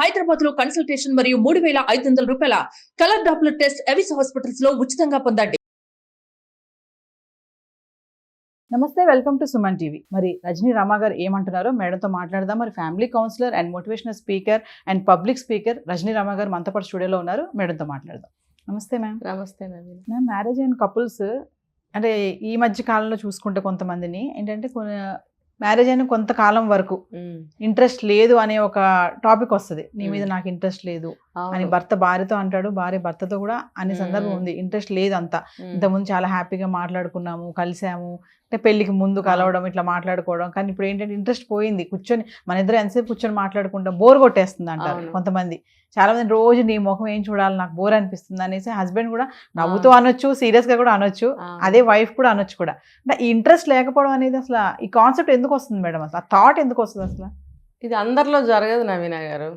హైదరాబాద్ లో కన్సల్టేషన్ మరియు 3,500 రూపాయల colour Doppler test Avis hospitals లో ఉచితంగా పొందండి. నమస్తే, వెల్కమ్ టు సుమన్ టీవీ. మరి రజనీ రామ గారు ఏమంటున్నారో మేడంతో మాట్లాడదాం. మరి family counsellor and motivational speaker and public speaker Rajani Rama గారు మనతో పాటు స్టూడియోలో ఉన్నారు. మేడంతో మాట్లాడదాం. నమస్తే మ్యామ్. నమస్తే మ్యామ్, మ్యారేజ్ అయిన కపుల్స్ అంటే ఈ మధ్య కాలంలో చూసుకుంటే కొంతమందిని ఏంటంటే మ్యారేజ్ అయిన కొంతకాలం వరకు ఇంట్రెస్ట్ లేదు అనే ఒక టాపిక్ వస్తుంది. నీ మీద నాకు ఇంట్రెస్ట్ లేదు అని భర్త భార్యతో అంటాడు, భార్య భర్తతో కూడా అనే సందర్భం ఉంది. ఇంట్రెస్ట్ లేదు అంతా, ఇంతకుముందు చాలా హ్యాపీగా మాట్లాడుకున్నాము, కలిసాము, అంటే పెళ్లికి ముందు కలవడం, ఇట్లా మాట్లాడుకోవడం. కానీ ఇప్పుడు ఏంటంటే ఇంట్రెస్ట్ పోయింది. కూర్చొని మన ఇద్దరు ఎంతసేపు కూర్చొని మాట్లాడుకుంటాం, బోర్ కొట్టేస్తుంది అంటారు కొంతమంది. చాలా మంది రోజు నీ ముఖం ఏం చూడాలి, నాకు బోర్ అనిపిస్తుంది అనేసి హస్బెండ్ కూడా నవ్వుతూ అనొచ్చు, సీరియస్ గా కూడా అనొచ్చు, అదే వైఫ్ కూడా అనొచ్చు కూడా. అంటే ఈ ఇంట్రెస్ట్ లేకపోవడం అనేది అసలు ఈ కాన్సెప్ట్ ఎందుకు వస్తుంది మేడం? అసలు ఆ థాట్ ఎందుకు వస్తుంది అసలు? ఇది అందరిలో జరగదు నవీన గారు,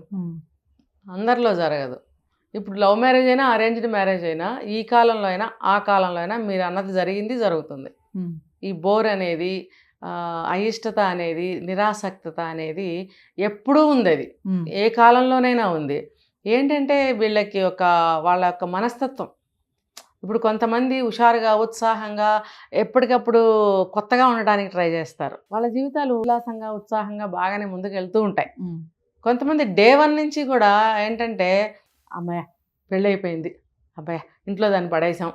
అందరిలో జరగదు. ఇప్పుడు లవ్ మ్యారేజ్ అయినా అరేంజ్డ్ మ్యారేజ్ అయినా ఈ కాలంలో అయినా ఆ కాలంలో అయినా మీరు అన్నది జరిగింది, జరుగుతుంది. ఈ బోర్ అనేది, అయిష్టత అనేది, నిరాసక్తత అనేది ఎప్పుడూ ఉంది. అది ఏ కాలంలోనైనా ఉంది. ఏంటంటే వీళ్ళకి వాళ్ళ యొక్క మనస్తత్వం. ఇప్పుడు కొంతమంది హుషారుగా, ఉత్సాహంగా, ఎప్పటికప్పుడు కొత్తగా ఉండడానికి ట్రై చేస్తారు. వాళ్ళ జీవితాలు ఉల్లాసంగా, ఉత్సాహంగా బాగానే ముందుకు వెళ్తూ ఉంటాయి. కొంతమంది డే 1 నుంచి కూడా ఏంటంటే అమ్మాయ పెళ్ళి అయిపోయింది, అబ్బాయ ఇంట్లో దాన్ని పడేసాం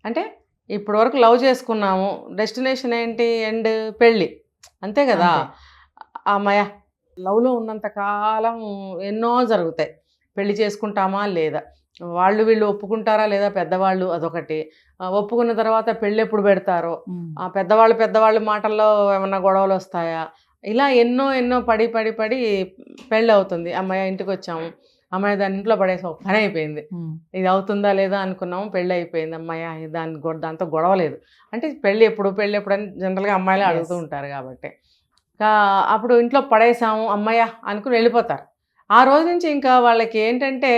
అంటే, ఇప్పటి వరకు లవ్ చేసుకున్నాము, డెస్టినేషన్ ఏంటి, ఎండ్ పెళ్ళి, అంతే కదా. అమ్మాయ లవ్లో ఉన్నంత కాలం ఎన్నో జరుగుతాయి. పెళ్లి చేసుకుంటామా లేదా, వాళ్ళు వీళ్ళు ఒప్పుకుంటారా లేదా పెద్దవాళ్ళు, అదొకటి. ఒప్పుకున్న తర్వాత పెళ్ళి ఎప్పుడు పెడతారో, ఆ పెద్దవాళ్ళు మాటల్లో ఏమన్నా గొడవలు వస్తాయా, ఇలా ఎన్నో ఎన్నో పడి పడి పడి పెళ్ళి అవుతుంది. అమ్మాయి ఇంటికి వచ్చాము, అమ్మాయి దాని ఇంట్లో పడేసాం, పని అయిపోయింది. ఇది అవుతుందా లేదా అనుకున్నాము, పెళ్ళి అయిపోయింది. అమ్మాయి దాంతో గొడవలేదు అంటే పెళ్ళి ఎప్పుడు అని జనరల్గా అమ్మాయిలు అడుగుతూ ఉంటారు. కాబట్టి అప్పుడు ఇంట్లో పడేసాము అమ్మాయ అనుకుని వెళ్ళిపోతారు. ఆ రోజు నుంచి ఇంకా వాళ్ళకి ఏంటంటే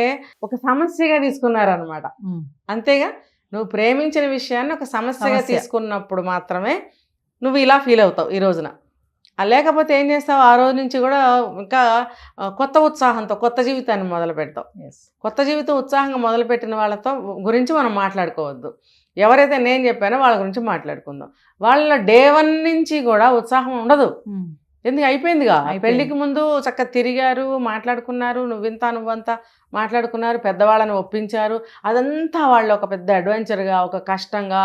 ఒక సమస్యగా తీసుకున్నారనమాట. అంతేగా, నువ్వు ప్రేమించిన విషయాన్ని ఒక సమస్యగా తీసుకున్నప్పుడు మాత్రమే నువ్వు ఇలా ఫీల్ అవుతావు ఈ రోజున. లేకపోతే ఏం చేస్తావు, ఆ రోజు నుంచి కూడా ఇంకా కొత్త ఉత్సాహంతో కొత్త జీవితాన్ని మొదలు పెడతావు. కొత్త జీవితం ఉత్సాహంగా మొదలుపెట్టిన వాళ్ళతో గురించి మనం మాట్లాడుకోవద్దు. ఎవరైతే నేను చెప్పానో వాళ్ళ గురించి మాట్లాడుకుందాం. వాళ్ళ డే 1 నుంచి కూడా ఉత్సాహం ఉండదు. ఎందుకు, అయిపోయిందిగా. పెళ్లికి ముందు చక్కగా తిరిగారు, మాట్లాడుకున్నారు, నువ్వంతా మాట్లాడుకున్నారు, పెద్దవాళ్ళని ఒప్పించారు. అదంతా వాళ్ళు ఒక పెద్ద అడ్వెంచర్గా, ఒక కష్టంగా,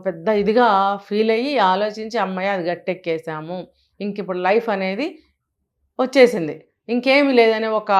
పెద్ద ఇదిగా ఫీల్ అయ్యి ఆలోచించి అమ్మాయి అది గట్టెక్కేసాము, ఇంక ఇప్పుడు లైఫ్ అనేది వచ్చేసింది, ఇంకేమీ లేదనే ఒక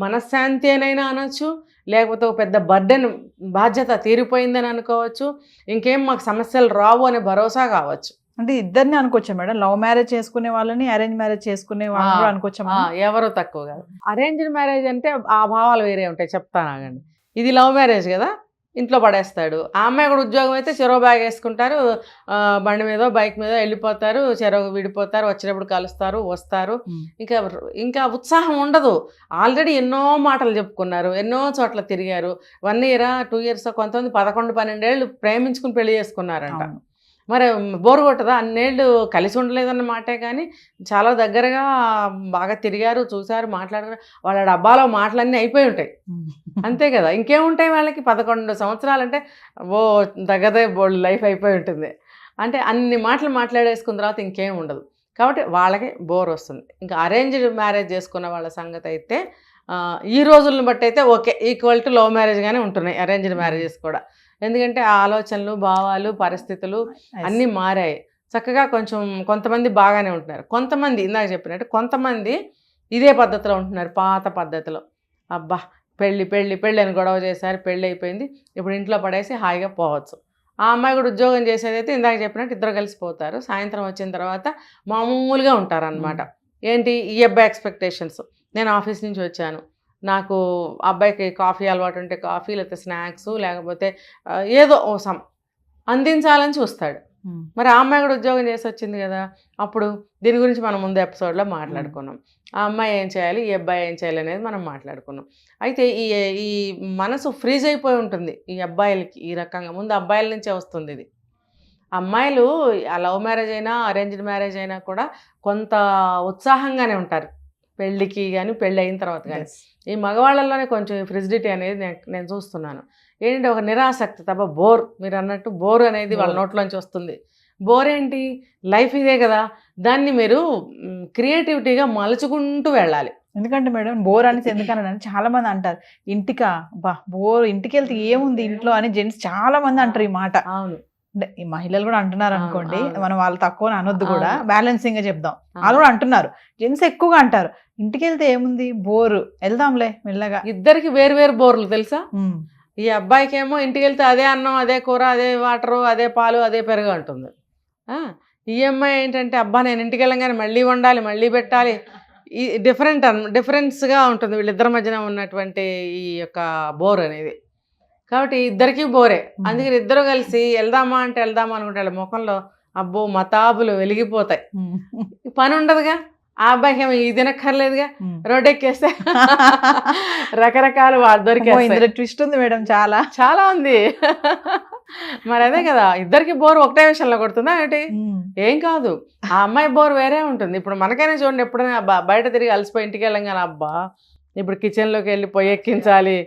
మనశ్శాంతి అనైనా అనొచ్చు, లేకపోతే ఒక పెద్ద బర్డెన్, బాధ్యత తీరిపోయిందని అనుకోవచ్చు, ఇంకేం మాకు సమస్యలు రావు అనే భరోసా కావచ్చు. అంటే ఇద్దరిని అనుకోవచ్చా మేడం? లవ్ మ్యారేజ్ చేసుకునే వాళ్ళని, అరేంజ్ మ్యారేజ్ చేసుకునే వాళ్ళని అనుకోవచ్చా? ఎవరో తక్కువ కాదు. అరేంజ్డ్ మ్యారేజ్ అంటే ఆ భావాలు వేరే ఉంటాయి, చెప్తాను ఆగండి. ఇది లవ్ మ్యారేజ్ కదా, ఇంట్లో పడేస్తాడు. ఆ అమ్మాయి కూడా ఉద్యోగం అయితే చెరో బ్యాగ్ వేసుకుంటారు, బండి మీదో బైక్ మీదో వెళ్ళిపోతారు, చెరో విడిపోతారు, వచ్చినప్పుడు కలుస్తారు, వస్తారు. ఇంకా ఉత్సాహం ఉండదు. ఆల్రెడీ ఎన్నో మాటలు చెప్పుకున్నారు, ఎన్నో చోట్ల తిరిగారు. 1 year 2 years, కొంతమంది 11-12 ఏళ్ళు ప్రేమించుకుని పెళ్లి చేసుకున్నారంట. మరి బోరు కొట్టదా? అన్నేళ్ళు కలిసి ఉండలేదన్న మాటే, కానీ చాలా దగ్గరగా బాగా తిరిగారు, చూశారు, మాట్లాడారు. వాళ్ళ డబ్బాలో మాటలన్నీ అయిపోయి ఉంటాయి, అంతే కదా. ఇంకేముంటాయి వాళ్ళకి? 11 సంవత్సరాలంటే దగ్గరే బోల్డ్ లైఫ్ అయిపోయి ఉంటుంది. అంటే అన్ని మాటలు మాట్లాడేసుకున్న తర్వాత ఇంకేం ఉండదు. కాబట్టి వాళ్ళకి బోర్ వస్తుంది. ఇంకా అరేంజ్డ్ మ్యారేజ్ చేసుకున్న వాళ్ళ సంగతి అయితే ఈ రోజులను బట్టి అయితే ఓకే, ఈక్వల్ టు లవ్ మ్యారేజ్గానే ఉంటున్నాయి అరేంజ్డ్ మ్యారేజెస్ కూడా. ఎందుకంటే ఆ ఆలోచనలు, భావాలు, పరిస్థితులు అన్నీ మారాయి. చక్కగా కొంతమంది బాగానే ఉంటున్నారు. కొంతమంది ఇందాక చెప్పినట్టు కొంతమంది ఇదే పద్ధతిలో ఉంటున్నారు, పాత పద్ధతిలో. అబ్బా పెళ్ళి అని గొడవ చేశారు, పెళ్ళి అయిపోయింది, ఇప్పుడు ఇంట్లో పడేసి హాయిగా పోవచ్చు. ఆ అమ్మాయి కూడా ఉద్యోగం చేసేదైతే ఇందాక చెప్పినట్టు ఇద్దరు కలిసిపోతారు. సాయంత్రం వచ్చిన తర్వాత మామూలుగా ఉంటారనమాట. ఏంటి, ఈ అబ్బాయి ఎక్స్పెక్టేషన్స్, నేను ఆఫీస్ నుంచి వచ్చాను, నాకు అబ్బాయికి కాఫీ అలవాటు ఉంటే కాఫీ, లేకపోతే స్నాక్స్, లేకపోతే ఏదో అందించాలని చూస్తాడు. మరి ఆ అమ్మాయి కూడా ఉద్యోగం చేసి వచ్చింది కదా. అప్పుడు దీని గురించి మనం ముందు ఎపిసోడ్లో మాట్లాడుకున్నాం. ఆ అమ్మాయి ఏం చేయాలి, ఈ అబ్బాయి ఏం చేయాలి అనేది మనం మాట్లాడుకున్నాం. అయితే ఈ మనసు ఫ్రీజ్ అయిపోయి ఉంటుంది ఈ అబ్బాయిలకి. ఈ రకంగా ముందు అబ్బాయిల నుంచే వస్తుంది ఇది. అమ్మాయిలు లవ్ మ్యారేజ్ అయినా అరేంజ్డ్ మ్యారేజ్ అయినా కూడా కొంత ఉత్సాహంగానే ఉంటారు. పెళ్ళికి కానీ పెళ్ళి అయిన తర్వాత కానీ. ఈ మగవాళ్ళలోనే కొంచెం ఫ్రిజిడిటీ అనేది నేను చూస్తున్నాను. ఏంటంటే ఒక నిరాసక్తి తప్ప బోర్, మీరు అన్నట్టు బోర్ అనేది వాళ్ళ నోట్లోంచి వస్తుంది. బోర్ ఏంటి, లైఫ్ ఇదే కదా, దాన్ని మీరు క్రియేటివిటీగా మలుచుకుంటూ వెళ్ళాలి. ఎందుకంటే మేడం బోర్ అనేసి ఎందుకని చాలా మంది అంటారు, బోర్ ఇంటికి వెళ్తే ఏముంది ఇంట్లో అని జెంట్స్ చాలా మంది అంటారు ఈ మాట. అవును, అంటే ఈ మహిళలు కూడా అంటున్నారు అనుకోండి, అవును. మనం వాళ్ళు తక్కువ అనొద్దు కూడా, అవును. బ్యాలెన్సింగ్ గా చెప్దాం. వాళ్ళు కూడా అంటున్నారు, జెంట్స్ ఎక్కువగా అంటారు ఇంటికి వెళ్తే ఏముంది బోరు, వెళ్దాంలే మెల్లగా. ఇద్దరికి వేరు వేరు బోర్లు తెలుసా. ఉమ్. ఈ అబ్బాయికి ఏమో ఇంటికి వెళ్తే అదే అన్నం, అదే కూర, అదే వాటరు, అదే పాలు, అదే పెరుగు అంటుంది. ఈ అమ్మాయి ఏంటంటే అబ్బా నేను ఇంటికి వెళ్ళగానే మళ్ళీ వండాలి, మళ్ళీ పెట్టాలి. ఈ డిఫరెన్స్గా ఉంటుంది వీళ్ళిద్దరి మధ్యన ఉన్నటువంటి ఈ యొక్క బోర్ అనేది. కాబట్టి ఇద్దరికీ బోరే. అందుకని ఇద్దరు కలిసి వెళ్దామా అంటే వెళ్దామా అనుకుంటే ముఖంలో అబ్బో మతాబులు వెలిగిపోతాయి. పని ఉండదుగా, ఆ అబ్బాయికి ఏమో ఇది తినక్కర్లేదుగా, రోడ్ ఎక్కేస్తే రకరకాలు దొరికేస్తాయి. ట్విస్ట్ ఉంది మేడం, చాలా చాలా ఉంది. మరి అదే కదా, ఇద్దరికి బోర్ ఒకటే విషయంలో కొడుతుందా ఏంటి? ఏం కాదు, ఆ అమ్మాయి బోర్ వేరే ఉంటుంది. ఇప్పుడు మనకైనా చూడండి, ఎప్పుడైనా బయట తిరిగి అలసిపోయి ఇంటికి వెళ్ళంగానే అబ్బా ఇప్పుడు కిచెన్లోకి వెళ్ళి పొయ్యి ఎక్కించాలి,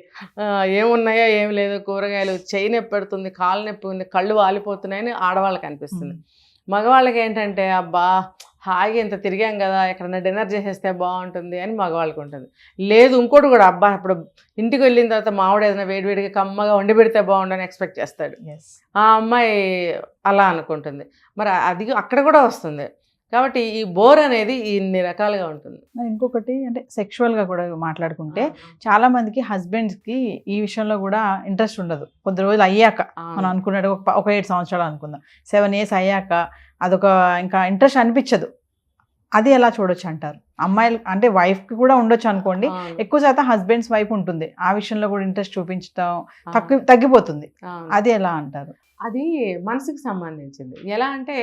ఏమున్నాయో ఏం లేదు, కూరగాయలు, చెయ్యి నొప్పి పెడుతుంది, కాలు నొప్పి ఉంది, కళ్ళు వాలిపోతున్నాయని ఆడవాళ్ళకి అనిపిస్తుంది. మగవాళ్ళకి ఏంటంటే అబ్బా హాయిగా ఇంత తిరిగాం కదా, ఎక్కడన్నా డిన్నర్ చేసేస్తే బాగుంటుంది అని మగవాళ్ళకి ఉంటుంది. లేదు ఇంకోటి కూడా, అబ్బా ఇప్పుడు ఇంటికి వెళ్ళిన తర్వాత మామిడి ఏదైనా వేడివేడిగా కమ్మగా వండి పెడితే బాగుండని ఎక్స్పెక్ట్ చేస్తాడు. ఆ అమ్మాయి అలా అనుకుంటుంది. మరి అది అక్కడ కూడా వస్తుంది. కాబట్టి ఈ బోర్ అనేది ఇన్ని రకాలుగా ఉంటుంది. ఇంకొకటి అంటే సెక్షువల్ గా కూడా మాట్లాడుకుంటే చాలా మందికి హస్బెండ్స్ కి ఈ విషయంలో కూడా ఇంట్రెస్ట్ ఉండదు. కొద్ది రోజులు అయ్యాక, మనం అనుకున్నట్టు ఒక 7 సంవత్సరాలు అనుకుందాం, 7 years అయ్యాక అదొక ఇంకా ఇంట్రెస్ట్ అనిపించదు. అది ఎలా చూడొచ్చు అంటారు? అమ్మాయిలు అంటే వైఫ్ కి కూడా ఉండొచ్చు అనుకోండి, ఎక్కువ శాతం హస్బెండ్స్ వైపు ఉంటుంది, ఆ విషయంలో కూడా ఇంట్రెస్ట్ చూపించడం తగ్గిపోతుంది. అది ఎలా అంటారు? అది మనసుకి సంబంధించింది. ఎలా అంటే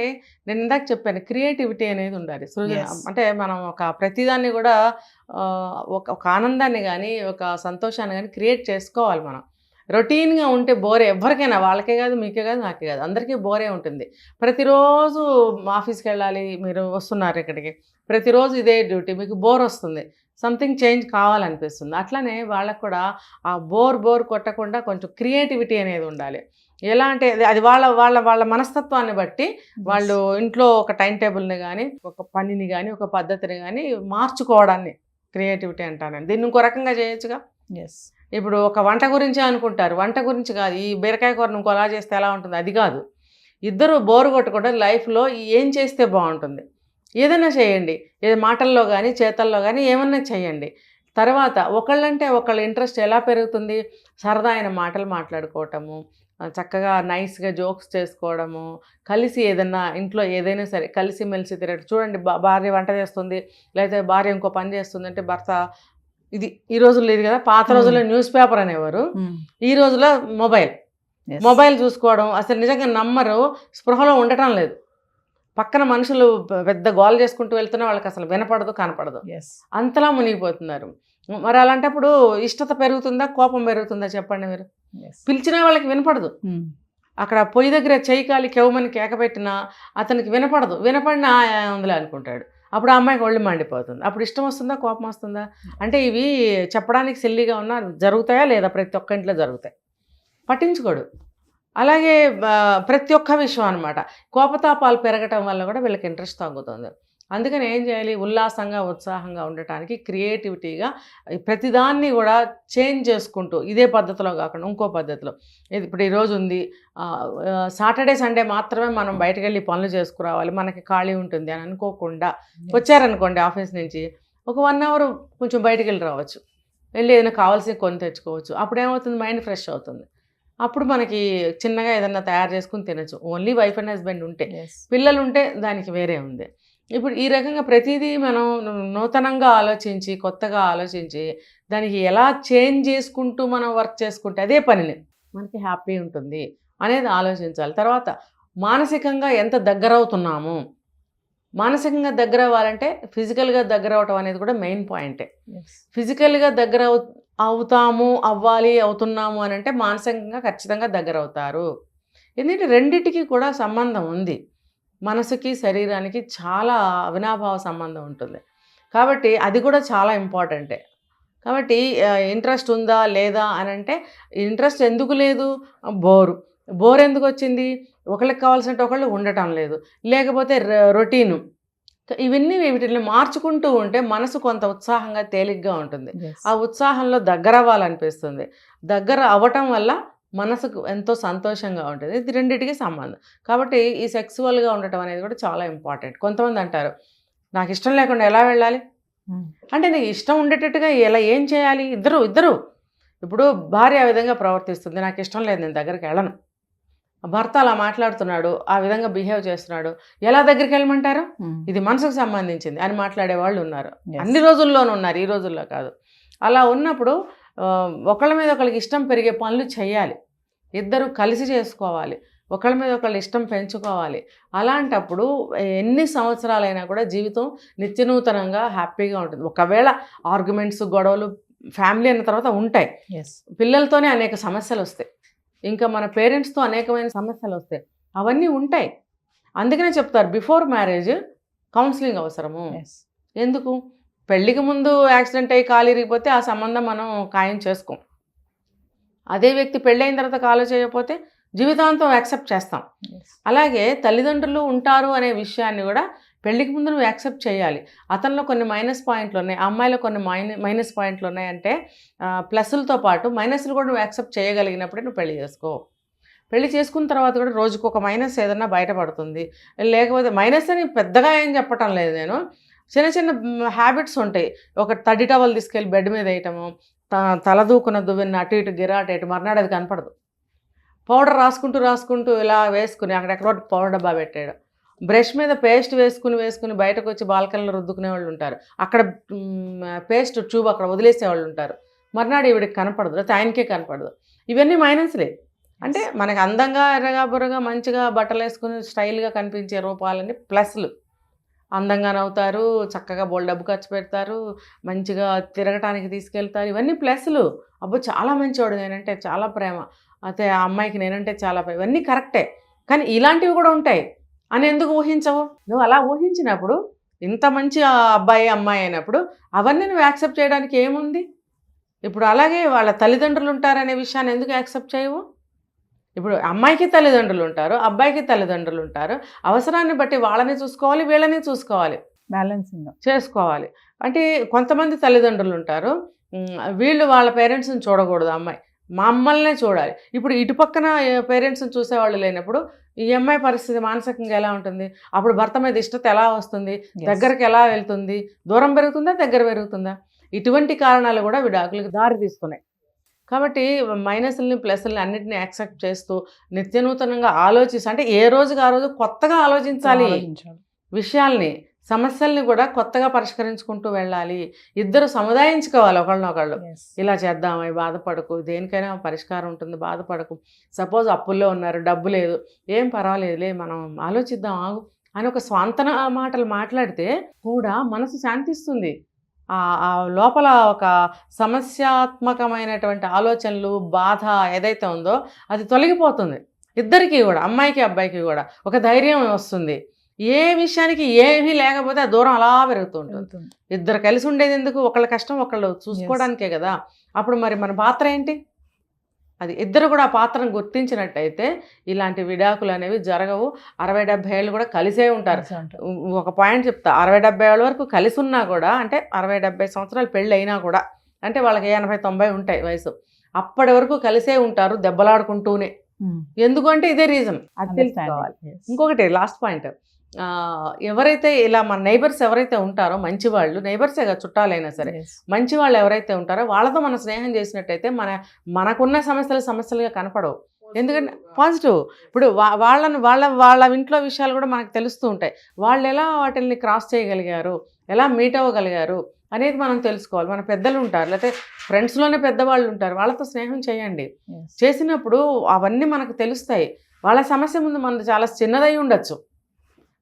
నేను ఇందాక చెప్పాను, క్రియేటివిటీ అనేది ఉండాలి, సృజన. అంటే మనం ప్రతిదాన్ని కూడా ఒక ఆనందాన్ని కానీ ఒక సంతోషాన్ని కానీ క్రియేట్ చేసుకోవాలి. మనం రొటీన్గా ఉంటే బోరే, ఎవరికైనా, వాళ్ళకే కాదు, మీకే కాదు, నాకే కాదు, అందరికీ బోరే ఉంటుంది. ప్రతిరోజు ఆఫీస్కి వెళ్ళాలి, మీరు వస్తున్నారు ఇక్కడికి, ప్రతిరోజు ఇదే డ్యూటీ, మీకు బోర్ వస్తుంది, సంథింగ్ చేంజ్ కావాలనిపిస్తుంది. అట్లనే వాళ్ళకు కూడా ఆ బోర్ కొట్టకుండా కొంచెం క్రియేటివిటీ అనేది ఉండాలి. ఎలా అంటే అది వాళ్ళ వాళ్ళ వాళ్ళ మనస్తత్వాన్ని బట్టి వాళ్ళు ఇంట్లో ఒక టైం టేబుల్ని కానీ, ఒక పనిని కానీ, ఒక పద్ధతిని కానీ మార్చుకోవడాన్ని క్రియేటివిటీ అంటాను. దీన్ని ఇంకో రకంగా చేయొచ్చుగా. ఇప్పుడు ఒక వంట గురించి అనుకుంటారు, వంట గురించి కాదు, ఈ బీరకాయ కూరను ఇంకో అలా చేస్తే ఎలా ఉంటుంది, అది కాదు. ఇద్దరు బోర్ కొట్టకుండా లైఫ్లో ఏం చేస్తే బాగుంటుంది, ఏదైనా చేయండి, ఏదో మాటల్లో కానీ చేతల్లో కానీ ఏమన్నా చేయండి. తర్వాత ఒకళ్ళంటే ఒకళ్ళ ఇంట్రెస్ట్ ఎలా పెరుగుతుంది, సరదా అయిన మాటలు మాట్లాడుకోవటము, చక్కగా నైస్గా జోక్స్ చేసుకోవడము, కలిసి ఏదన్నా ఇంట్లో ఏదైనా సరే కలిసి మెలిసి తిరగడం. చూడండి, భార్య వంట చేస్తుంది, లేకపోతే భార్య ఇంకో పని చేస్తుంది అంటే భర్త, ఇది ఈ రోజుల్లో ఇది కదా, పాత రోజుల్లో న్యూస్ పేపర్ అనేవారు, ఈ రోజుల్లో మొబైల్ చూసుకోవడం. అసలు నిజంగా నమ్మరు, స్పృహలో ఉండటం లేదు. పక్కన మనుషులు పెద్ద గోల చేసుకుంటూ వెళ్తున్నా వాళ్ళకి అసలు వినపడదు, కనపడదు, అంతలా మునిగిపోతున్నారు. మరి అలాంటప్పుడు ఇష్టత పెరుగుతుందా, కోపం పెరుగుతుందా చెప్పండి మీరు? పిలిచినా వాళ్ళకి వినపడదు. అక్కడ పొయ్యి దగ్గర చెయ్యి కాలి కెవమని కేకపెట్టినా అతనికి వినపడదు, వినపడినా ఉందిలే అనుకుంటాడు. అప్పుడు ఆ అమ్మాయికి ఒళ్ళు మండిపోతుంది. అప్పుడు ఇష్టం వస్తుందా, కోపం వస్తుందా? అంటే ఇవి చెప్పడానికి సిల్లీగా ఉన్నా జరుగుతాయా లేదా? ప్రతి ఒక్క ఇంట్లో జరుగుతాయి, పట్టించుకోడు. అలాగే ప్రతి ఒక్క విషయం అనమాట, కోపతాపాలు పెరగటం వల్ల కూడా వీళ్ళకి ఇంట్రెస్ట్ తగ్గుతుంది. అందుకని ఏం చేయాలి, ఉల్లాసంగా ఉత్సాహంగా ఉండటానికి క్రియేటివిటీగా ప్రతిదాన్ని కూడా చేంజ్ చేసుకుంటూ, ఇదే పద్ధతిలో కాకుండా ఇంకో పద్ధతిలో, ఇప్పుడు ఈరోజు ఉంది, సాటర్డే సండే మాత్రమే మనం బయటకు వెళ్ళి పనులు చేసుకురావాలి, మనకి ఖాళీ ఉంటుంది అని అనుకోకుండా వచ్చారనుకోండి ఆఫీస్ నుంచి, ఒక 1 hour కొంచెం బయటకు వెళ్ళి రావచ్చు, వెళ్ళి ఏదైనా కావాల్సిన కొని తెచ్చుకోవచ్చు. అప్పుడు ఏమవుతుంది, మైండ్ ఫ్రెష్ అవుతుంది. అప్పుడు మనకి చిన్నగా ఏదన్నా తయారు చేసుకుని తినచ్చు. ఓన్లీ వైఫ్ అండ్ హస్బెండ్ ఉంటే, పిల్లలు ఉంటే దానికి వేరే ఉంది. ఇప్పుడు ఈ రకంగా ప్రతిదీ మనం నూతనంగా ఆలోచించి, కొత్తగా ఆలోచించి, దానికి ఎలా చేంజ్ చేసుకుంటూ మనం వర్క్ చేసుకుంటే అదే పనిని మనకి హ్యాపీ ఉంటుంది అనేది ఆలోచించాలి. తర్వాత మానసికంగా ఎంత దగ్గర అవుతున్నాము, మానసికంగా దగ్గర అవ్వాలంటే ఫిజికల్గా దగ్గర అవటం అనేది కూడా మెయిన్ పాయింటే. ఫిజికల్గా దగ్గర అవుతున్నాము అని అంటే మానసికంగా ఖచ్చితంగా దగ్గర అవుతారు. ఎందుకంటే రెండిటికి కూడా సంబంధం ఉంది. మనసుకి శరీరానికి చాలా అవినాభావ సంబంధం ఉంటుంది. కాబట్టి అది కూడా చాలా ఇంపార్టెంటే. కాబట్టి ఇంట్రెస్ట్ ఉందా లేదా అని అంటే, ఇంట్రెస్ట్ ఎందుకు లేదు? బోర్ ఎందుకు వచ్చింది? ఒకళ్ళకి కావాల్సినట్టు ఒకళ్ళు ఉండటం లేదు, లేకపోతే రొటీను. ఇవన్నీ వీటిని మార్చుకుంటూ ఉంటే మనసు కొంత ఉత్సాహంగా తేలిగ్గా ఉంటుంది. ఆ ఉత్సాహంలో దగ్గర అవ్వాలనిపిస్తుంది. దగ్గర అవ్వటం వల్ల మనసుకు ఎంతో సంతోషంగా ఉంటుంది. ఇది రెండిటికి సంబంధం. కాబట్టి ఈ సెక్సువల్గా ఉండటం అనేది కూడా చాలా ఇంపార్టెంట్. కొంతమంది అంటారు, నాకు ఇష్టం లేకుండా ఎలా వెళ్ళాలి అంటే, నీకు ఇష్టం ఉండేటట్టుగా ఎలా ఏం చేయాలి? ఇద్దరు ఇప్పుడు భార్య ఆ విధంగా ప్రవర్తిస్తుంది, నాకు ఇష్టం లేదు, నేను దగ్గరికి వెళ్ళను. భర్త అలా మాట్లాడుతున్నాడు, ఆ విధంగా బిహేవ్ చేస్తున్నాడు, ఎలా దగ్గరికి వెళ్ళమంటారు? ఇది మనసుకు సంబంధించింది అని మాట్లాడే వాళ్ళు ఉన్నారు. అన్ని రోజుల్లోనూ ఉన్నారు, ఈ రోజుల్లో కాదు. అలా ఉన్నప్పుడు ఒకళ్ళ మీద ఒకళ్ళకి ఇష్టం పెరిగే పనులు చేయాలి, ఇద్దరు కలిసి చేసుకోవాలి, ఒకళ్ళ మీద ఒకళ్ళు ఇష్టం పెంచుకోవాలి. అలాంటప్పుడు ఎన్ని సంవత్సరాలైనా కూడా జీవితం నిత్యనూతనంగా హ్యాపీగా ఉంటుంది. ఒకవేళ ఆర్గ్యుమెంట్స్, గొడవలు ఫ్యామిలీ అన్న తర్వాత ఉంటాయి, పిల్లలతోనే అనేక సమస్యలు వస్తాయి, ఇంకా మన పేరెంట్స్తో అనేకమైన సమస్యలు వస్తాయి, అవన్నీ ఉంటాయి. అందుకనే చెప్తారు బిఫోర్ మ్యారేజ్ కౌన్సిలింగ్ అవసరము. ఎందుకు? పెళ్ళికి ముందు యాక్సిడెంట్ అయ్యి కాలు ఇరిగిపోతే ఆ సంబంధం మనం ఖాయం చేసుకోం. అదే వ్యక్తి పెళ్ళైన తర్వాత కాలు చేయకపోతే జీవితాంతం యాక్సెప్ట్ చేస్తాం. అలాగే తల్లిదండ్రులు ఉంటారు అనే విషయాన్ని కూడా పెళ్ళికి ముందు నువ్వు యాక్సెప్ట్ చేయాలి. అతనిలో కొన్ని మైనస్ పాయింట్లు ఉన్నాయి, అమ్మాయిలో కొన్ని మైనస్ పాయింట్లు ఉన్నాయంటే ప్లస్లతో పాటు మైనస్లు కూడా నువ్వు యాక్సెప్ట్ చేయగలిగినప్పుడే నువ్వు పెళ్లి చేసుకో. పెళ్లి చేసుకున్న తర్వాత కూడా రోజుకు ఒక మైనస్ ఏదన్నా బయటపడుతుంది. లేకపోతే మైనస్ అని పెద్దగా ఏం చెప్పటం లేదు నేను, చిన్న చిన్న హ్యాబిట్స్ ఉంటాయి. ఒక తడి టవల్ తీసుకెళ్ళి బెడ్ మీద వేయటము, తలదూకున్న దువ్వెన అటు ఇటు గిరాటేటు, మర్నాడు అది కనపడదు. పౌడర్ రాసుకుంటూ ఇలా వేసుకుని అక్కడెక్కడో పౌడర్ డబ్బా పెట్టాడు, బ్రష్ మీద పేస్ట్ వేసుకుని బయటకు వచ్చి బాల్కనీలో రుద్దుకునే వాళ్ళు ఉంటారు, అక్కడ పేస్ట్ ట్యూబ్ అక్కడ వదిలేసే వాళ్ళు ఉంటారు, మర్నాడు ఈవిడికి కనపడదు, లేకపోతే ఆయనకే కనపడదు. ఇవన్నీ మైనస్లే. అంటే మనకి అందంగా ఎర్రగా బుర్రగా మంచిగా బట్టలు వేసుకుని స్టైల్గా కనిపించే రూపాలని ప్లస్లు. అందంగా నవ్వుతారు, చక్కగా బోల్ డబ్బు ఖర్చు పెడతారు, మంచిగా తిరగటానికి తీసుకెళ్తారు, ఇవన్నీ ప్లస్లు. అబ్బో చాలా మంచివాడు, నేనంటే చాలా ప్రేమ, అయితే ఆ అమ్మాయికి నేనంటే చాలా ప్రేమ, ఇవన్నీ కరెక్టే. కానీ ఇలాంటివి కూడా ఉంటాయి అని ఎందుకు ఊహించవు? నువ్వు అలా ఊహించినప్పుడు, ఇంత మంచి అబ్బాయి అమ్మాయి అయినప్పుడు అవన్నీ నువ్వు యాక్సెప్ట్ చేయడానికి ఏముంది? ఇప్పుడు అలాగే వాళ్ళ తల్లిదండ్రులు ఉంటారనే విషయాన్ని ఎందుకు యాక్సెప్ట్ చేయవు? ఇప్పుడు అమ్మాయికి తల్లిదండ్రులు ఉంటారు, అబ్బాయికి తల్లిదండ్రులు ఉంటారు, అవసరాన్ని బట్టి వాళ్ళని చూసుకోవాలి, వీళ్ళని చూసుకోవాలి, బ్యాలెన్సింగ్ చేసుకోవాలి. అంటే కొంతమంది తల్లిదండ్రులు ఉంటారు, వీళ్ళు వాళ్ళ పేరెంట్స్ని చూడకూడదు, అమ్మాయి మమ్మల్నే చూడాలి. ఇప్పుడు ఇటు పక్కన పేరెంట్స్ని చూసేవాళ్ళు లేనప్పుడు ఈ అమ్మాయి పరిస్థితి మానసికంగా ఎలా ఉంటుంది? అప్పుడు భర్త మీద ఇష్టత ఎలా వస్తుంది? దగ్గరికి ఎలా వెళ్తుంది? దూరం పెరుగుతుందా, దగ్గర పెరుగుతుందా? ఇటువంటి కారణాలు కూడా విడాకులకు దారి తీస్తున్నాయి. కాబట్టి మైనస్ని ప్లస్ని అన్నింటినీ యాక్సెప్ట్ చేస్తూ నిత్యనూతనంగా ఆలోచిస్తూ, అంటే ఏ రోజుకి ఆ రోజు కొత్తగా ఆలోచించాలి విషయాల్ని, సమస్యల్ని కూడా కొత్తగా పరిష్కరించుకుంటూ వెళ్ళాలి. ఇద్దరు సముదాయించుకోవాలి ఒకళ్ళనొకళ్ళు. ఇలా చేద్దాం, అవి బాధపడకు, దేనికైనా పరిష్కారం ఉంటుంది, బాధపడకు. సపోజ్ అప్పుల్లో ఉన్నారు, డబ్బు లేదు, ఏం పర్వాలేదులే, మనం ఆలోచిద్దాం ఆగు అని ఒక స్వాంతన మాటలు మాట్లాడితే కూడా మనసు శాంతిస్తుంది. ఆ లోపల ఒక సమస్యాత్మకమైనటువంటి ఆలోచనలు, బాధ ఏదైతే ఉందో అది తొలగిపోతుంది. ఇద్దరికీ కూడా, అమ్మాయికి అబ్బాయికి కూడా ఒక ధైర్యం వస్తుంది. ఏ విషయానికి ఏమీ లేకపోతే ఆ దూరం అలా పెరుగుతూ ఉంటుంది. ఇద్దరు కలిసి ఉండేది ఎందుకు? ఒకళ్ళ కష్టం ఒకళ్ళు చూసుకోవడానికే కదా. అప్పుడు మరి మన పాత్ర ఏంటి? అది ఇద్దరు కూడా ఆ పాత్రను గుర్తించినట్టయితే ఇలాంటి విడాకులు అనేవి జరగవు. 60-70 ఏళ్ళు కూడా కలిసే ఉంటారు. ఒక పాయింట్ చెప్తా, 60-70 ఏళ్ళ వరకు కలిసి ఉన్నా కూడా, అంటే 60-70 సంవత్సరాలు పెళ్ళి అయినా కూడా, అంటే వాళ్ళకి 80-90 ఉంటాయి వయసు, అప్పటి వరకు కలిసే ఉంటారు దెబ్బలాడుకుంటూనే. ఎందుకంటే ఇదే రీజన్, అది తెలుసుకోవాలి. ఇంకొకటి లాస్ట్ పాయింట్, ఎవరైతే ఇలా మన నైబర్స్ ఎవరైతే ఉంటారో మంచివాళ్ళు, నైబర్సే కదా చుట్టాలైనా సరే, మంచి వాళ్ళు ఎవరైతే ఉంటారో వాళ్ళతో మనం స్నేహం చేసినట్టయితే మనకున్న సమస్యలుగా కనపడవు. ఎందుకంటే పాజిటివ్. ఇప్పుడు వాళ్ళ ఇంట్లో విషయాలు కూడా మనకు తెలుస్తూ ఉంటాయి. వాళ్ళు ఎలా వాటిని క్రాస్ చేయగలిగారు, ఎలా మీట్ అవ్వగలిగారు అనేది మనం తెలుసుకోవాలి. మన పెద్దలు ఉంటారు, లేకపోతే ఫ్రెండ్స్లోనే పెద్దవాళ్ళు ఉంటారు, వాళ్ళతో స్నేహం చేయండి. చేసినప్పుడు అవన్నీ మనకు తెలుస్తాయి. వాళ్ళ సమస్య ముందు మనది చాలా చిన్నదై ఉండొచ్చు,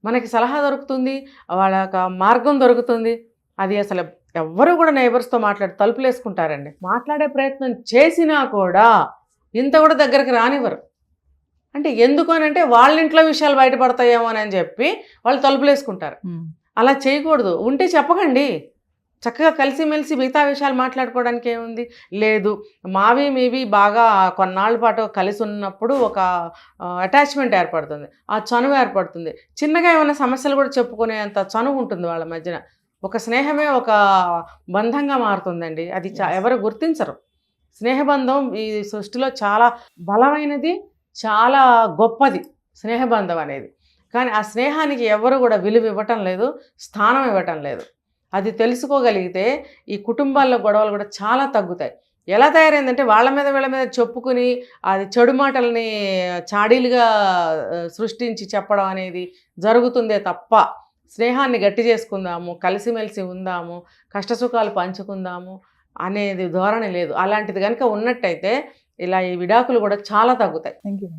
మనకి సలహా దొరుకుతుంది, వాళ్ళ మార్గం దొరుకుతుంది. అది అసలు ఎవ్వరూ కూడా నైబర్స్తో తలుపులు వేసుకుంటారండి. మాట్లాడే ప్రయత్నం చేసినా కూడా ఇంత కూడా దగ్గరికి రానివ్వరు. అంటే ఎందుకు అని అంటే వాళ్ళ ఇంట్లో విషయాలు బయటపడతాయేమో అని చెప్పి వాళ్ళు తలుపులు వేసుకుంటారు. అలా చేయకూడదు. ఉంటే చెప్పకండి, చక్కగా కలిసిమెలిసి మిగతా విషయాలు మాట్లాడుకోవడానికి ఏముంది? లేదు, మావి మీవి బాగా కొన్నాళ్ళ పాటు కలిసి ఉన్నప్పుడు ఒక అటాచ్మెంట్ ఏర్పడుతుంది, ఆ చనువు ఏర్పడుతుంది. చిన్నగా ఏమైనా సమస్యలు కూడా చెప్పుకునేంత చనువు ఉంటుంది వాళ్ళ మధ్యన. ఒక స్నేహమే ఒక బంధంగా మారుతుందండి. అది ఎవరు గుర్తించరు. స్నేహబంధం ఈ సృష్టిలో చాలా బలమైనది, చాలా గొప్పది స్నేహబంధం అనేది. కానీ ఆ స్నేహానికి ఎవరు కూడా విలువ ఇవ్వటం లేదు, స్థానం ఇవ్వటం లేదు. అది తెలుసుకోగలిగితే ఈ కుటుంబాల్లో గొడవలు కూడా చాలా తగ్గుతాయి. ఎలా తయారైందంటే వాళ్ళ మీద వీళ్ళ మీద చెప్పుకుని అది చెడు మాటల్ని చాడీలుగా సృష్టించి చెప్పడం అనేది జరుగుతుందే తప్ప స్నేహాన్ని గట్టి చేసుకుందాము, కలిసిమెలిసి ఉందాము, కష్టసుఖాలు పంచుకుందాము అనేది ధోరణి లేదు. అలాంటిది కనుక ఉన్నట్టయితే ఇలా ఈ విడాకులు కూడా చాలా తగ్గుతాయి. Thank you.